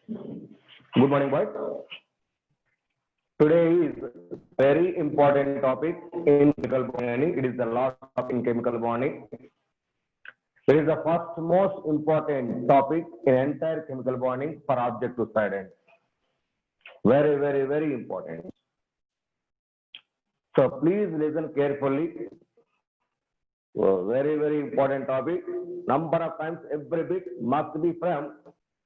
Good morning, boys. Today is very important topic in chemical bonding. It is the last topic in chemical bonding. It is the first most important topic in entire chemical bonding for object to side end. Very important. So please listen carefully. Very important topic. Number of times every bit must be from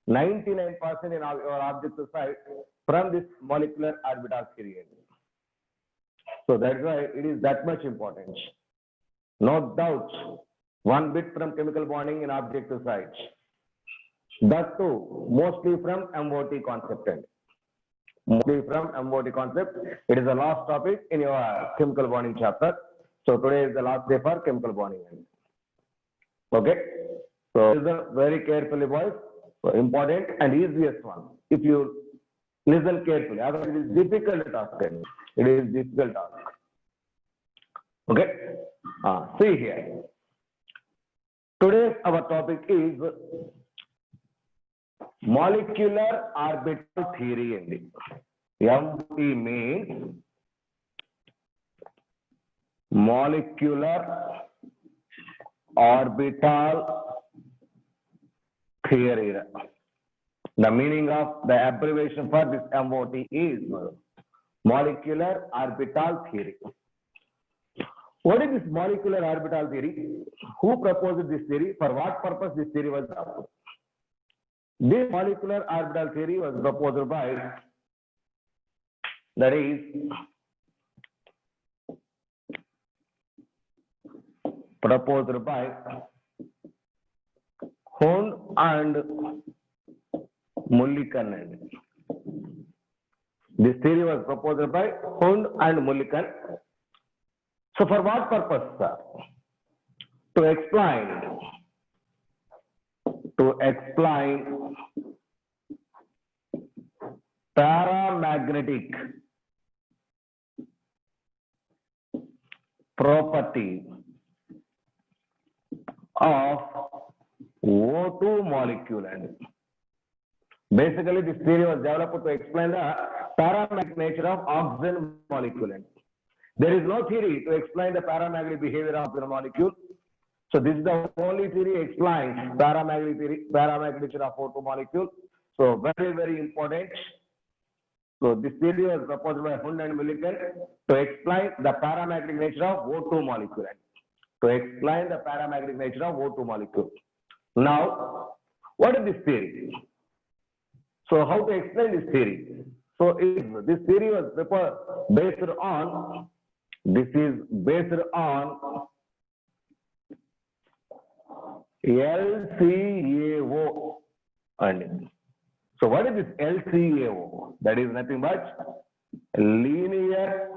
99% in your object to side from this molecular orbital theory. So that's why it is that much important. No doubt, one bit from chemical bonding in object to side. That too, mostly from MOT concept. Mostly from MOT concept. It is the last topic in your chemical bonding chapter. So today is the last day for chemical bonding. Okay. So listen very carefully, boys. So important and easiest one. If you listen carefully, otherwise it is difficult task. It is difficult task. Okay. See here. Today's our topic is molecular orbital theory. MOT means molecular orbital theory. The meaning of the abbreviation for this MOT is molecular orbital theory. What is this molecular orbital theory? Who proposed this theory? For what purpose this theory was proposed? This molecular orbital theory was proposed by, that is, proposed by Hund and Mulliken. This theory was proposed by Hund and Mulliken. So for what purpose, sir? To explain paramagnetic property of O2 molecule. Basically, this theory was developed to explain the paramagnetic nature of oxygen molecule. There is no theory to explain the paramagnetic behavior of the molecule. So this is the only theory explains paramagnetic nature of O2 molecule. So very important. So this theory was proposed by Hund and Mulliken to explain the paramagnetic nature of O2 molecule. To explain the paramagnetic nature of O2 molecule. Now, what is this theory? So how to explain this theory? So this theory was based on LCAO. And so what is this LCAO? That is nothing but linear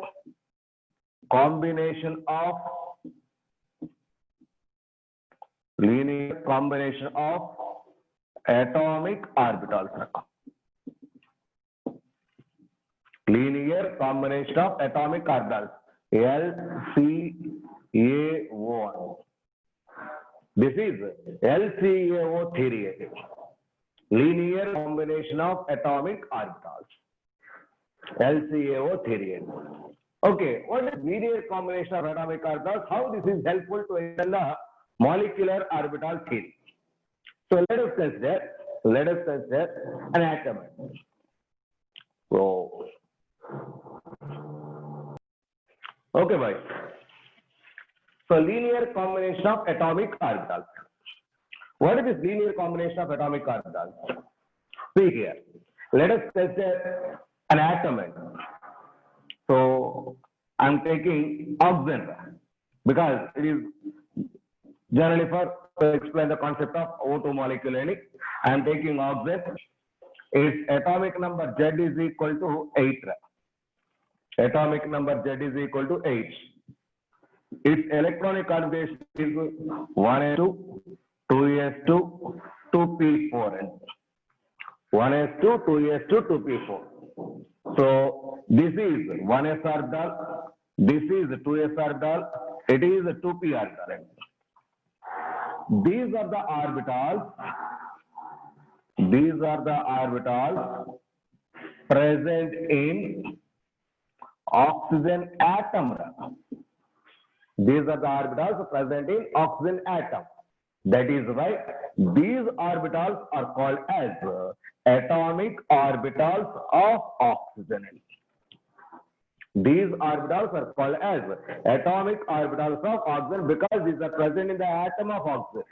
combination of atomic orbitals. Linear combination of atomic orbitals. LCAO. This is LCAO theory. Linear combination of atomic orbitals. LCAO theory. Okay, what is linear combination of atomic orbitals? How this is helpful to explain the molecular orbital theory? So let us consider an atom. So, okay, boys. So linear combination of atomic orbitals. What is this linear combination of atomic orbitals? See here. Let us consider an atom. So I am taking oxygen because it is generally to explain the concept of O2 molecule. I am taking oxygen. Its atomic number Z is equal to 8. Atomic number Z is equal to 8. Its electronic configuration is 1s2, 2s2, 2p4. 1s2, 2s2, 2p4. So this is 1s orbital, this is 2s orbital, it is 2p orbital. These are the orbitals These are the orbitals present in oxygen atom. These are the orbitals present in oxygen atom. That is why these orbitals are called as atomic orbitals of oxygen. These orbitals are called as atomic orbitals of oxygen because these are present in the atom of oxygen.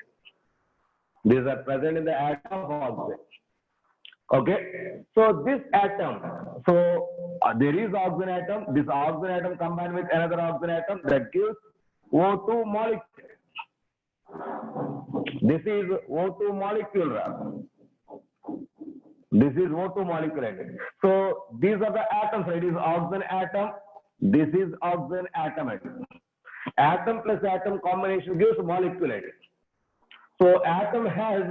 These are present in the atom of oxygen. Okay, so this atom, there is oxygen atom. This oxygen atom combined with another oxygen atom that gives O2 molecule. This is O2 molecule. This is O2 molecule. So these are the atoms. It is oxygen atom. This is oxygen atom. Atom plus atom combination gives molecule. So atom has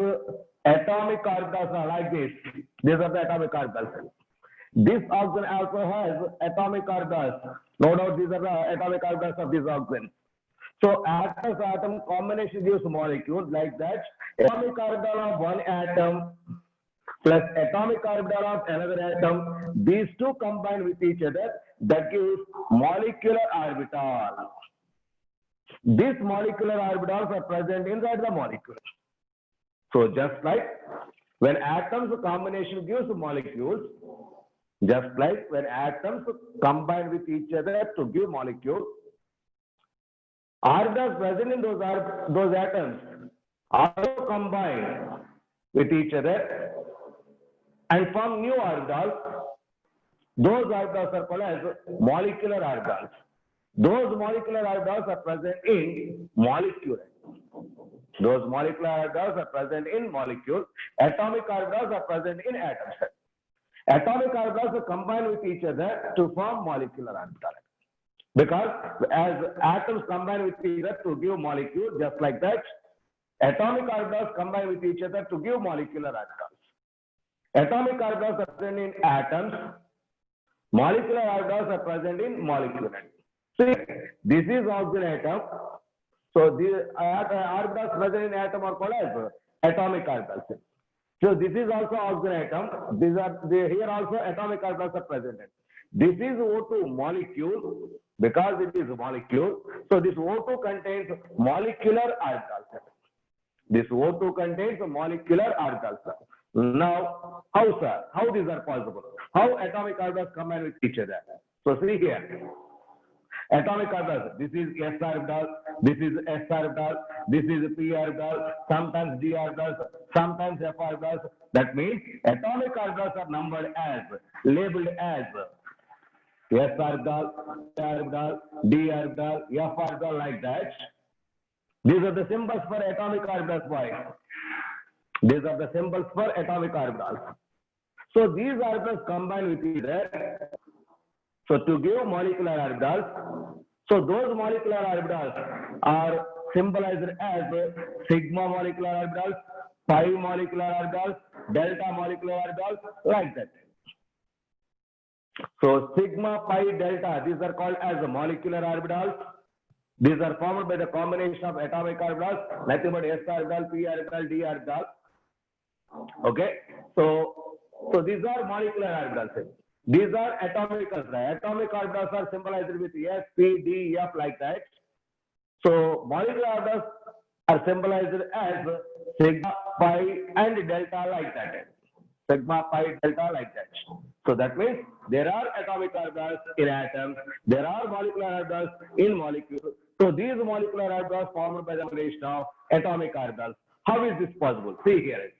atomic orbitals like this. These are the atomic orbitals. This oxygen also has atomic orbitals. No doubt these are the atomic orbitals of this oxygen. So atom to atom combination gives molecule like that. Atomic orbital of one atom plus atomic orbital of another atom. These two combine with each other. That gives molecular orbital. These molecular orbitals are present inside the molecule. So just like when atoms combination gives molecules, just like when atoms combine with each other to give molecules, orbitals present in those atoms also combine with each other and form new orbitals. Those orbitals are called as molecular orbitals. Those molecular orbitals are present in molecule. Those molecular orbitals are present in molecule. Atomic orbitals are present in atoms. Atomic orbitals are combined with each other to form molecular orbitals. Because as atoms combine with each other to give molecule, just like that, atomic orbitals combine with each other to give molecular orbitals. Atomic orbitals are present in atoms. Molecular orbitals are present in molecule. See, this is oxygen atom. So the orbitals present in atom are called as atomic orbitals. So this is also oxygen atom. Here also atomic orbitals are present. This is O2 molecule because it is a molecule. So this O2 contains molecular orbitals. This O2 contains molecular orbitals. Now, how sir? How these are possible? How atomic orbitals combine with each other? So see here. Atomic orbitals. This is s orbital. This is s orbital. This is p orbital. Sometimes d orbitals. Sometimes f orbitals. That means atomic orbitals are numbered as, labeled as s orbital, p orbital, d orbital, f orbital, like that. These are the symbols for atomic orbitals, boys. These are the symbols for atomic orbitals. So these orbitals combine with each other. So to give molecular orbitals, so those molecular orbitals are symbolized as sigma molecular orbitals, pi molecular orbitals, delta molecular orbitals, like that. So sigma, pi, delta, these are called as molecular orbitals. These are formed by the combination of atomic orbitals, nothing but s orbital, p orbital, d orbital. Okay, so these are molecular orbitals. These are atomic orbitals. Atomic orbitals are symbolized with s, p, d, f, like that. So molecular orbitals are symbolized as sigma, pi, and delta, like that. Sigma, pi, delta, like that. So that means there are atomic orbitals in atoms. There are molecular orbitals in molecules. So these molecular orbitals formed by the combination of atomic orbitals. How is this possible? See here.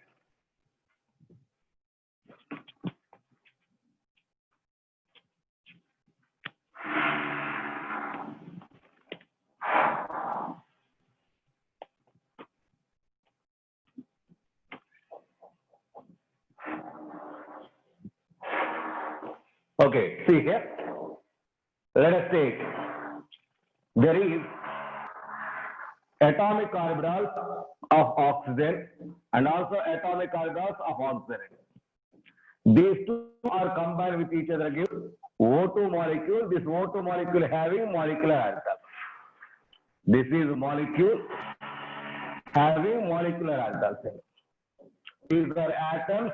Okay, see here. Let us take, there is atomic orbitals of oxygen and also atomic orbitals of oxygen. These two are combined with each other, give O2 molecule. This O2 molecule having molecular orbitals. This is molecule having molecular orbitals. These are atoms.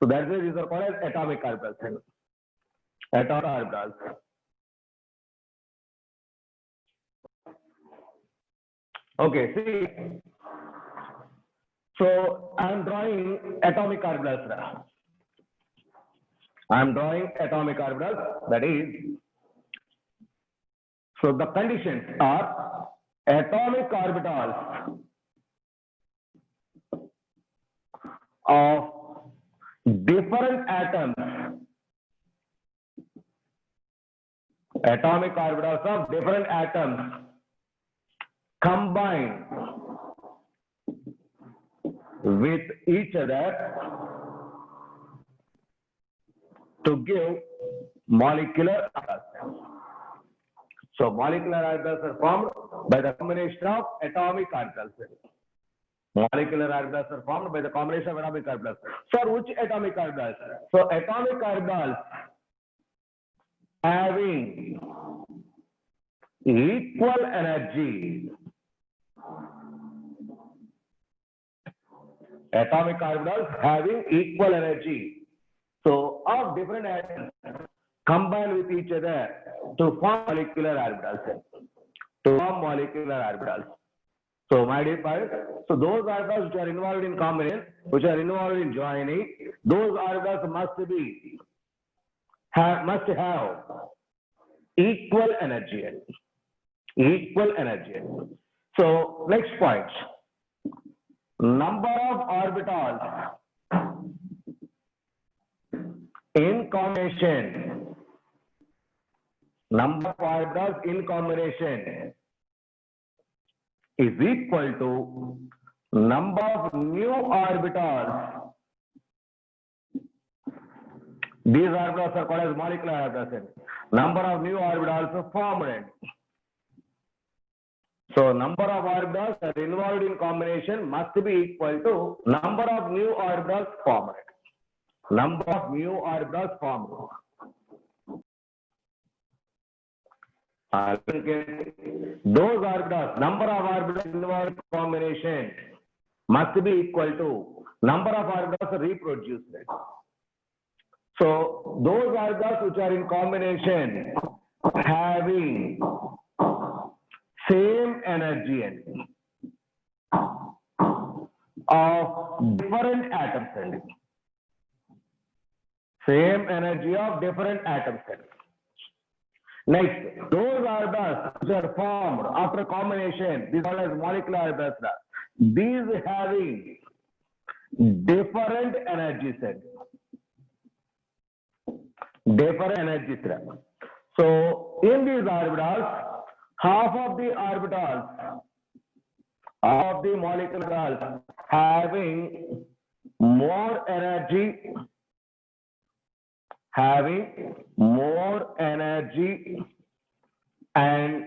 So that's why these are called as atomic orbitals. Atomic orbitals. Okay, see. So I'm drawing atomic orbitals now. I'm drawing atomic orbitals. That is, so the conditions are atomic orbitals of different atoms. Atomic orbitals of different atoms combine with each other to give molecular orbitals. So molecular orbitals are formed by the combination of atomic orbitals. Molecular orbitals are formed by the combination of atomic orbitals. So which atomic orbitals? So atomic orbitals having equal energy. Atomic orbitals having equal energy. So of different atoms combine with each other to form molecular orbitals. To form molecular orbitals. So my dear friends, so those orbitals which are involved in combination, which are involved in joining, those orbitals must have equal energy. Equal energy. So next point. Number of orbitals in combination. Number of orbitals in combination is equal to number of new orbitals. These orbitals are called as molecular orbitals. Number of new orbitals are formed. So number of orbitals that are involved in combination must be equal to number of new orbitals formed. Number of new orbitals formed. Those orbitals, number of orbitals involved in combination must be equal to number of orbitals reproduced. So those orbitals which are in combination having same energy of different atoms. Same energy of different atoms. Next, those orbitals which are formed after combination, these are called as molecular orbitals. These having different energies. Different energies. So in these orbitals, half of the orbitals of the molecular having more energy, and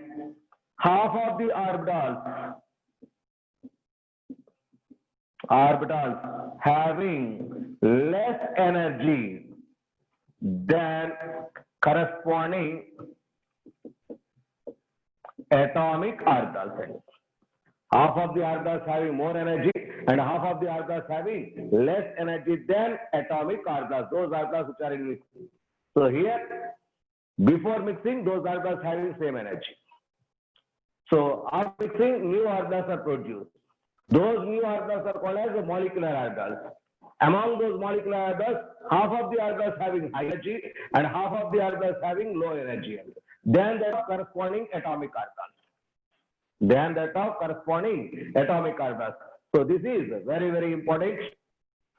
half of the orbitals having less energy than corresponding atomic orbitals. Half of the orbitals having more energy and half of the orbitals having less energy than atomic orbitals. Those orbitals which are in mixing. So here, before mixing, those orbitals having same energy. So after mixing, new orbitals are produced. Those new orbitals are called as molecular orbitals. Among those molecular orbitals, half of the orbitals having high energy and half of the orbitals having low energy. Then there are corresponding atomic orbitals. Then that of corresponding atomic orbitals. So this is very, very important.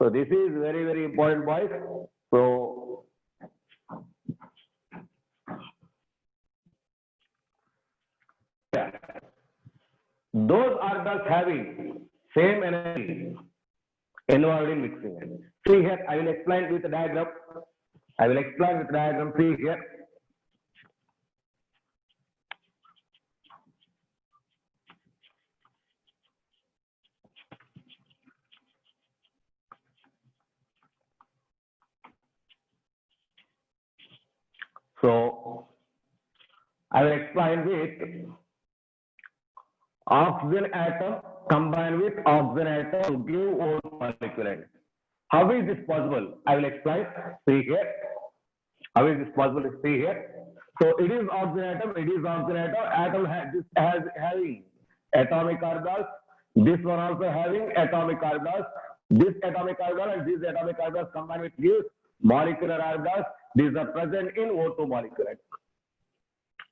So this is very, very important, boys. So those orbitals having same energy involved in mixing. See here, I will explain with the diagram. See here. So I will explain with oxygen atom combined with oxygen atom to give O molecule. How is this possible? I will explain. See here. How is this possible? See here. So it is oxygen atom. It is oxygen atom. Atom has having atomic orbitals. This one also having atomic orbitals. This atomic orbital and these atomic orbitals combined with these molecular orbitals. These are present in O2 molecule.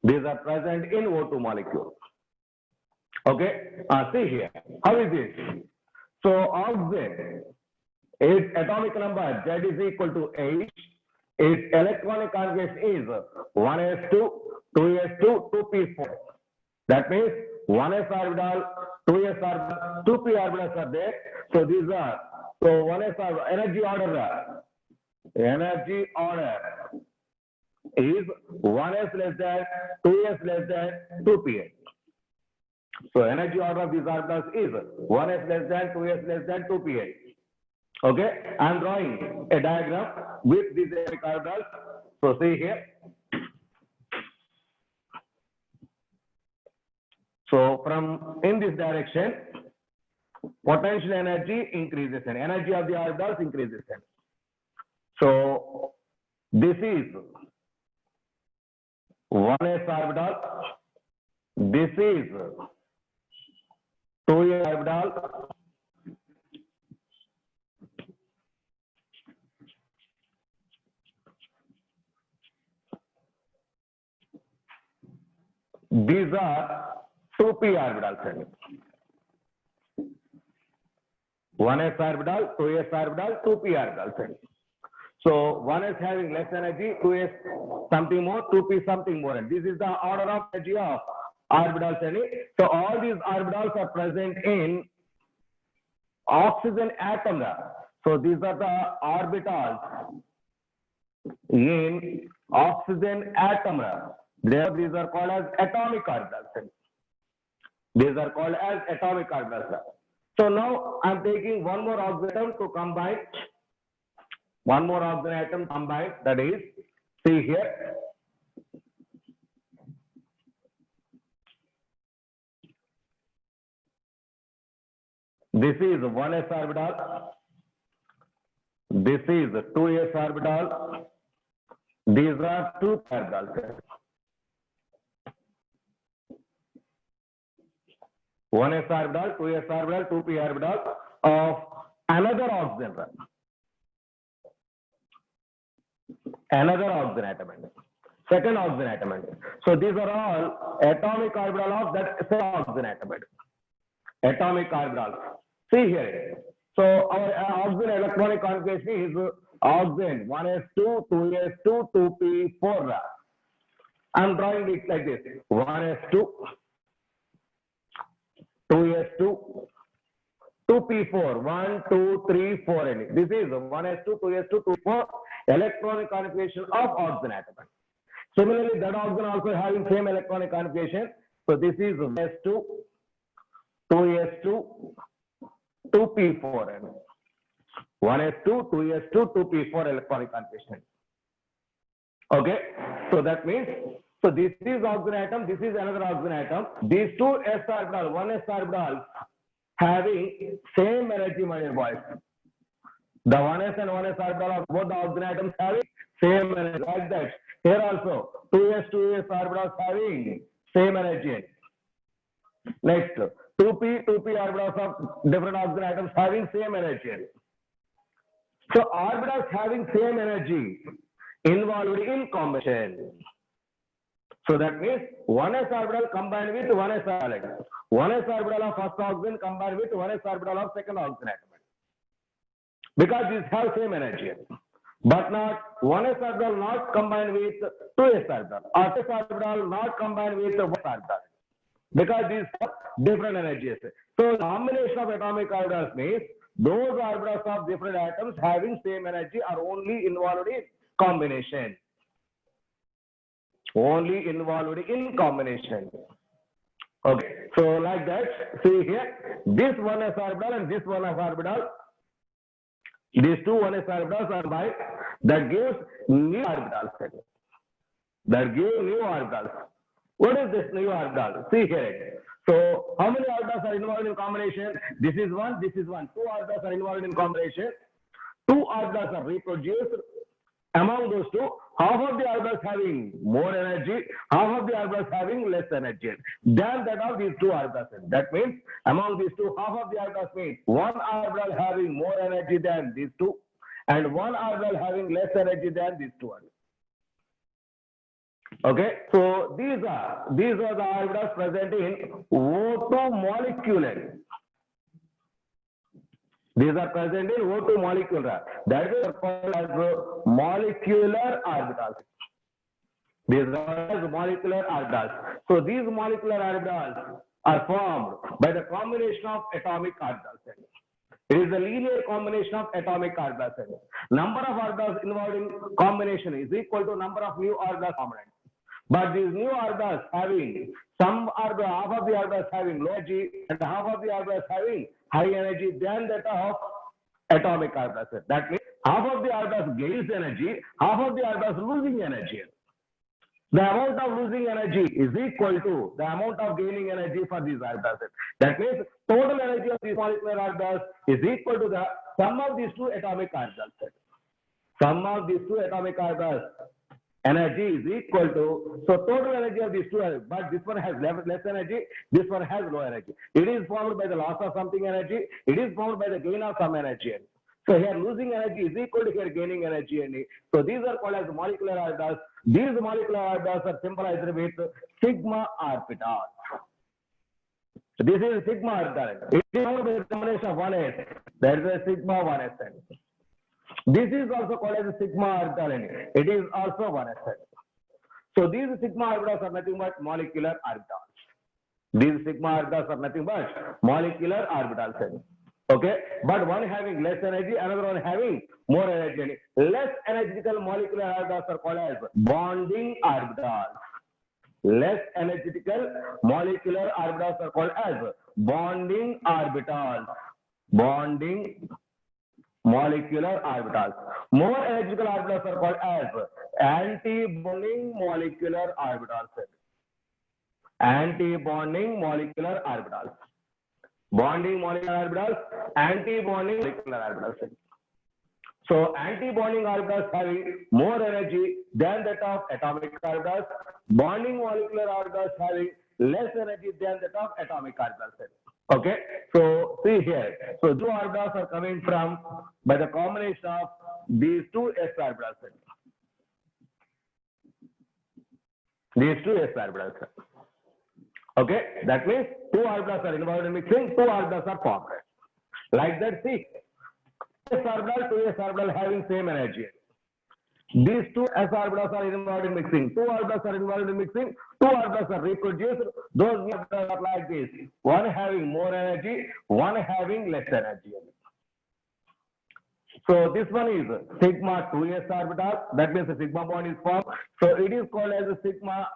These are present in O2 molecule. Okay. See here. How is this? So oxygen, its atomic number Z is equal to 8. Its electronic configuration is 1s2, 2s2, 2p4. That means 1s orbital, 2s orbital, 2p orbitals are there. So these are, so 1s orbital, energy order is 1s less than, 2s less than, 2p. So energy order of these orbitals is 1s less than, 2s less than, 2p. Okay, I am drawing a diagram with these atomic orbitals. So see here. So from in this direction, potential energy increases and energy of the orbitals increases. So this is 1s orbital. This is 2s orbital. These are 2p orbitals. 1s orbital, 2s orbital, 2p orbitals. So 1 is having less energy, 2 is something more, 2p something more. And this is the order of energy of orbitals. So all these orbitals are present in oxygen atom. So these are the orbitals in oxygen atom. There, these are called as atomic orbitals. These are called as atomic orbitals. So now I am taking one more oxygen atom to combine. One more oxygen atom combined. That is, see here. This is 1s orbital. This is 2s orbital. These are 2 orbitals. 1s orbital, 2s orbital, 2p orbital of another oxygen. Another oxygen atom. Second oxygen atom. So these are all atomic orbital of that same oxygen atom. Atomic orbitals. See here. So our oxygen electronic configuration is oxygen 1s2, 2s2, 2p4. I am drawing it like this: 1s2, 2s2, 2p4, 1, 2, 3, 4. This is 1s2, 2s2, 2p4 electronic configuration of oxygen atom. Similarly, that oxygen also having same electronic configuration. So this is 1s2, 2s2, 2p4. 1s2, 2s2, 2p4 electronic configuration. Okay, so that means, so this is oxygen atom, this is another oxygen atom. These two s orbital, 1s orbital having same energy, my dear boys. The 1s and 1s orbital of both the oxygen atoms having same energy, like that. Here also 2s, 2s orbitals having same energy. Next, 2p, 2p orbitals of different oxygen atoms having same energy. So orbitals having same energy involved in combination. So that means 1s orbital combined with 1s orbital. 1s orbital of first oxygen combined with 1s orbital of second oxygen atom. Because these have same energy. But not 1s orbital not combined with 2s orbital. Or 2s orbital not combined with 1s orbital. Because these have different energies. So combination of atomic orbitals means those orbitals of different atoms having same energy are only involved in combination. Only involved in combination. Okay, so like that, see here, this 1s orbital and this 1s orbital, these two 1s orbitals are by, that gives new orbitals. That gives new orbitals. What is this new orbital? See here. So how many orbitals are involved in combination? This is one, this is one. Two orbitals are involved in combination. two orbitals are reproduced. Among those two, half of the orbitals having more energy, half of the orbitals having less energy than that of these two orbitals. That means among these two, half of the orbitals means one orbital having more energy than these two, and one orbital having less energy than these two orbitals. Okay, so these are the orbitals present in O2 molecule. These are present in O2 molecule. That is called as molecular orbitals. These are as molecular orbitals. So these molecular orbitals are formed by the combination of atomic orbitals. It is a linear combination of atomic orbitals. Number of orbitals involved in combination is equal to number of new orbital components. But these new orbitals having half of the orbitals having low energy and half of the orbitals having high energy than that of atomic orbitals. That means half of the orbitals gains energy, half of the orbitals losing energy. The amount of losing energy is equal to the amount of gaining energy for these orbitals. That means total energy of these molecular orbitals is equal to the sum of these two atomic orbitals. Sum of these two atomic orbitals energy is equal to, so total energy of these two, but this one has less energy, this one has low energy. It is formed by the loss of something energy, it is formed by the gain of some energy. So here losing energy is equal to here gaining energy. So these are called as molecular orbitals. These molecular orbitals are symbolized with sigma orbital. So this is sigma orbital. It is formed by the combination of 1s. That is a sigma 1s. This is also called as a sigma orbital. It is also 1s. So these sigma orbitals are nothing but molecular orbitals. These sigma orbitals are nothing but molecular orbitals. Okay, but one having less energy, another one having more energy. Less energetical molecular orbitals are called as bonding orbitals. Less energetical molecular orbitals are called as bonding orbitals. Bonding molecular orbitals. More energetical orbitals are called as anti-bonding molecular orbitals. Anti-bonding molecular orbitals. Bonding molecular orbitals, anti-bonding molecular orbitals. So anti-bonding orbitals having more energy than that of atomic orbitals. Bonding molecular orbitals having less energy than that of atomic orbitals. Okay, so see here. So two orbitals are coming from by the combination of these two s orbitals. These two s orbitals. Okay, that means two orbitals are involved in mixing, two orbitals are formed. Like that, see, s orbital, 2s orbital having same energy. These two s orbitals are involved in mixing. Two orbitals are involved in mixing. Two orbitals are reproduced. Those orbitals are like this. One having more energy, one having less energy. So this one is sigma 2s orbital. That means the sigma bond is formed. So it is called as a sigma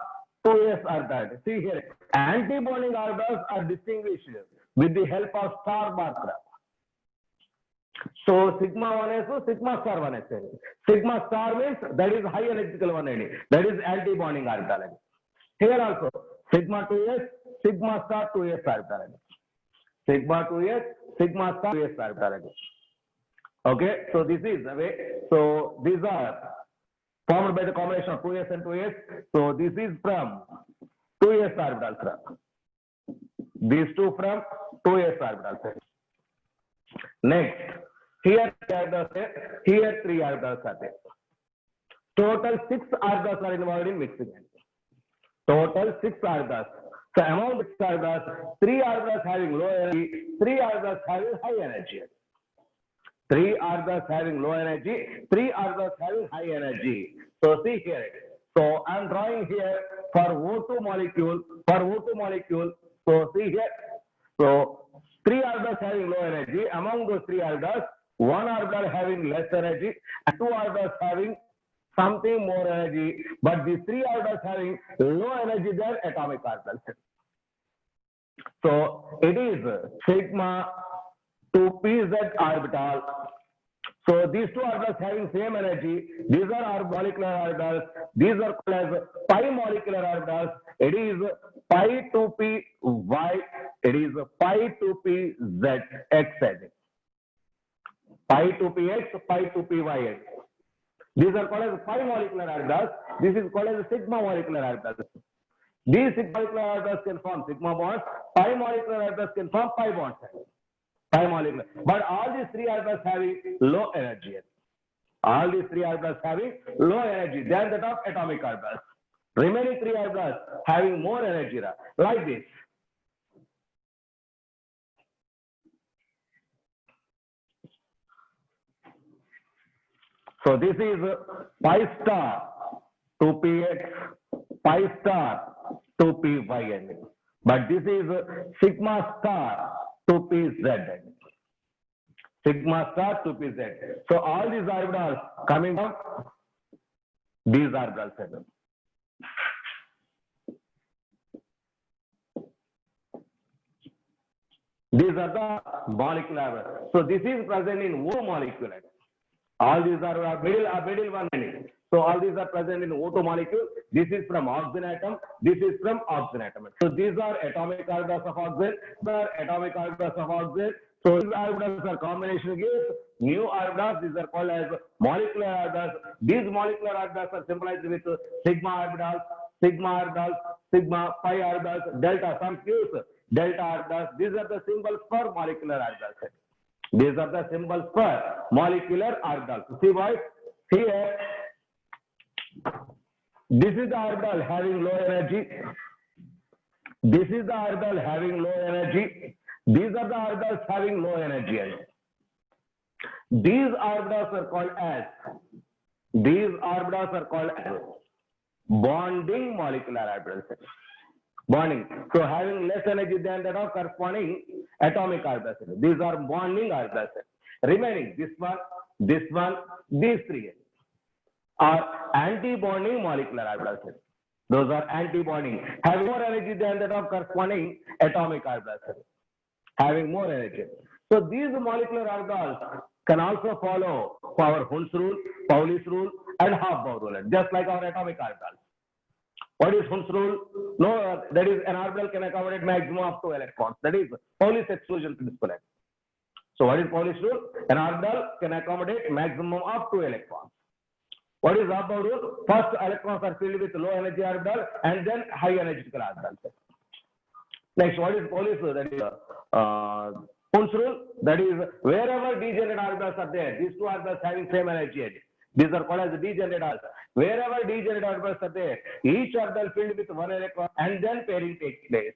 2s orbital. See here, anti-bonding orbitals are distinguished with the help of star marker. So sigma 1s, sigma star 1s. Sigma star means that is high energetical one. That is anti-bonding orbital. Here also sigma 2s, sigma star 2s orbital. Sigma 2s, sigma star 2s orbital. Okay, so this is the way. So these are formed by the combination of 2s and 2s. So this is from 2s orbitals. These two from 2s orbitals. Next, here here 3 orbitals are there. Total 6 orbitals are involved in mixing. Total 6 orbitals. So among the 6 orbitals, 3 orbitals having low energy, 3 orbitals having high energy. 3 orbitals having low energy, 3 orbitals having high energy. So see here. So I am drawing here for O2 molecule. For O2 molecule. So see here. So 3 orbitals having low energy. Among those 3 orbitals, 1 orbital having less energy and 2 orbitals having something more energy. But these 3 orbitals having low energy than atomic orbitals. So it is sigma 2pz orbital. So these two orbitals having same energy. These are our molecular orbitals. These are called as pi molecular orbitals. It is pi 2p y. It is pi 2p z x. pi 2px, pi 2py. These are called as pi molecular orbitals. This is called as sigma molecular orbitals. These sigma molecular orbitals can form sigma bonds. Pi molecular orbitals can form pi bonds. Pi molecular. But all these three orbitals having low energy. All these three orbitals having low energy than that of atomic orbitals. Remaining three orbitals having more energy, like this. So this is pi star 2px, pi star 2pyn. But this is sigma star 2pz. Sigma star 2pz. So all these orbitals coming from these orbitals. These are the molecular. So this is present in O molecule. All these are middle one. So all these are present in O2 molecule. This is from oxygen atom. This is from oxygen atom. So these are atomic orbitals of oxygen. These are atomic orbitals of oxygen. So these orbitals are combination gives new orbitals. These are called as molecular orbitals. These molecular orbitals are symbolized with sigma orbitals, sigma, pi orbitals, delta. Some use delta orbitals. These are the symbols for molecular orbitals. These are the symbols for molecular orbitals. See boys, here, this is the orbital having low energy. This is the orbital having low energy. These are the orbitals having low energy. These orbitals are called as bonding molecular orbitals. Bonding. So having less energy than that of corresponding atomic orbitals. These are bonding orbitals. Remaining this one, these three are anti-bonding molecular orbitals. Those are anti-bonding. Having more energy than that of corresponding atomic orbitals. Having more energy. So these molecular orbitals can also follow our Hund's rule, Pauli's rule, and Hofbauer rule, just like our atomic orbitals. What is Hund's rule? No, that is an orbital can accommodate maximum of 2 electrons. That is Pauli's exclusion principle. So what is Pauli's rule? An orbital can accommodate maximum of 2 electrons. What is Hofbauer rule? First electrons are filled with low energy orbital and then high energetical orbitals. Next, what is Pauli's rule? That is Hund's rule. That is wherever degenerate orbitals are there, these two orbitals having same energy. These are called as degenerate orbitals. Wherever degenerate orbitals are there, each orbital filled with 1 electron and then pairing takes place.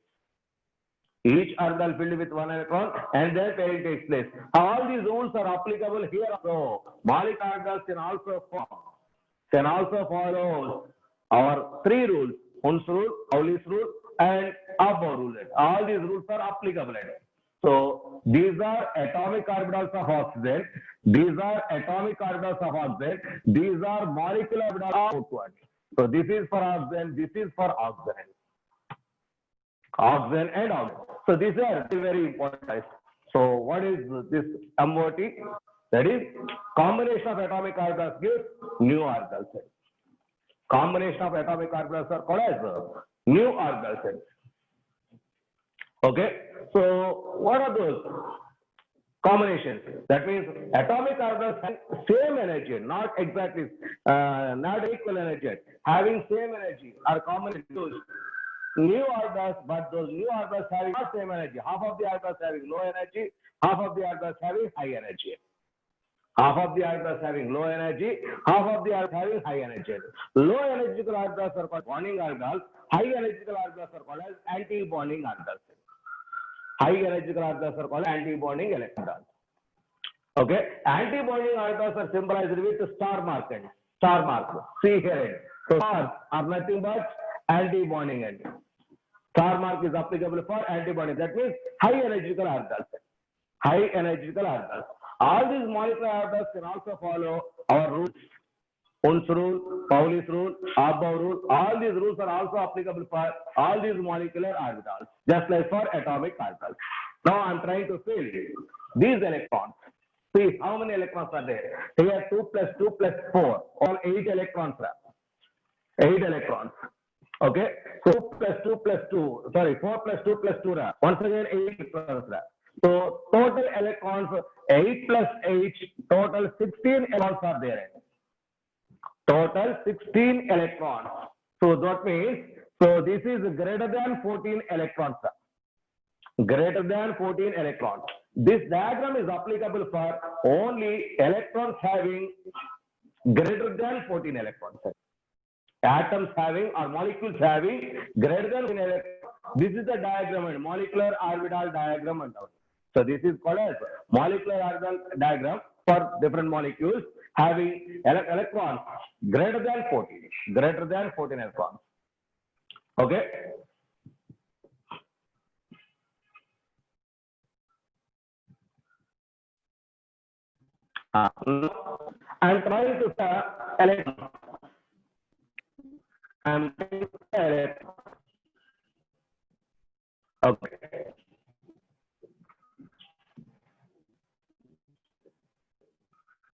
Each orbital filled with 1 electron and then pairing takes place. All these rules are applicable here. So molecular orbitals can also follow our 3 rules: Hund's rule, Pauli's rule, and Hofbauer rule. All these rules are applicable. So these are atomic orbitals of oxygen. These are atomic orbitals of oxygen. These are molecular orbitals of O2. So this is for oxygen. This is for oxygen. Oxygen and oxygen. So these are very important. So what is this MOT? That is combination of atomic orbitals gives new orbitals. Combination of atomic orbitals are called as new orbitals. Okay. So what are those combinations? That means atomic orbitals have same energy, not exactly, not equal energy, having same energy are common to new orbitals, but those new orbitals having not same energy. Half of the orbitals having low energy, half of the orbitals having high energy. Half of the orbitals having low energy, half of the orbitals having high energy. Low energetical orbitals are called bonding orbitals. High energetical orbitals are called as anti-bonding orbitals. High energetical orbitals are called anti-bonding electrons. Okay, anti-bonding orbitals are symbolized with star mark. Star mark. See here. So stars are nothing but anti-bonding. Star mark is applicable for anti-bonding. That means high energetical orbitals. High energetical orbitals. All these molecular orbitals can also follow our rules. Hund's rule, Pauli's rule, Hofbauer rule. All these rules are also applicable for all these molecular orbitals, just like for atomic orbitals. Now I'm trying to fill these electrons. See how many electrons are there? Here 2 plus 2 plus 4, all 8 electrons. 8 electrons. Okay. So 2 plus 2 plus 2, sorry, 4 plus 2 plus 2. Once again 8 electrons. So total electrons, 8 plus 8, total 16 electrons are there. Total 16 electrons. So that means, so this is greater than 14 electrons. Greater than 14 electrons. This diagram is applicable for only electrons having greater than 14 electrons. Atoms having or molecules having greater than 14 electrons. This is the diagram and molecular orbital diagram and all. So this is called as molecular orbital diagram for different molecules having electrons greater than 14. Greater than 14 electrons. Okay. I'm trying to say electron. I'm trying to say electron. Okay.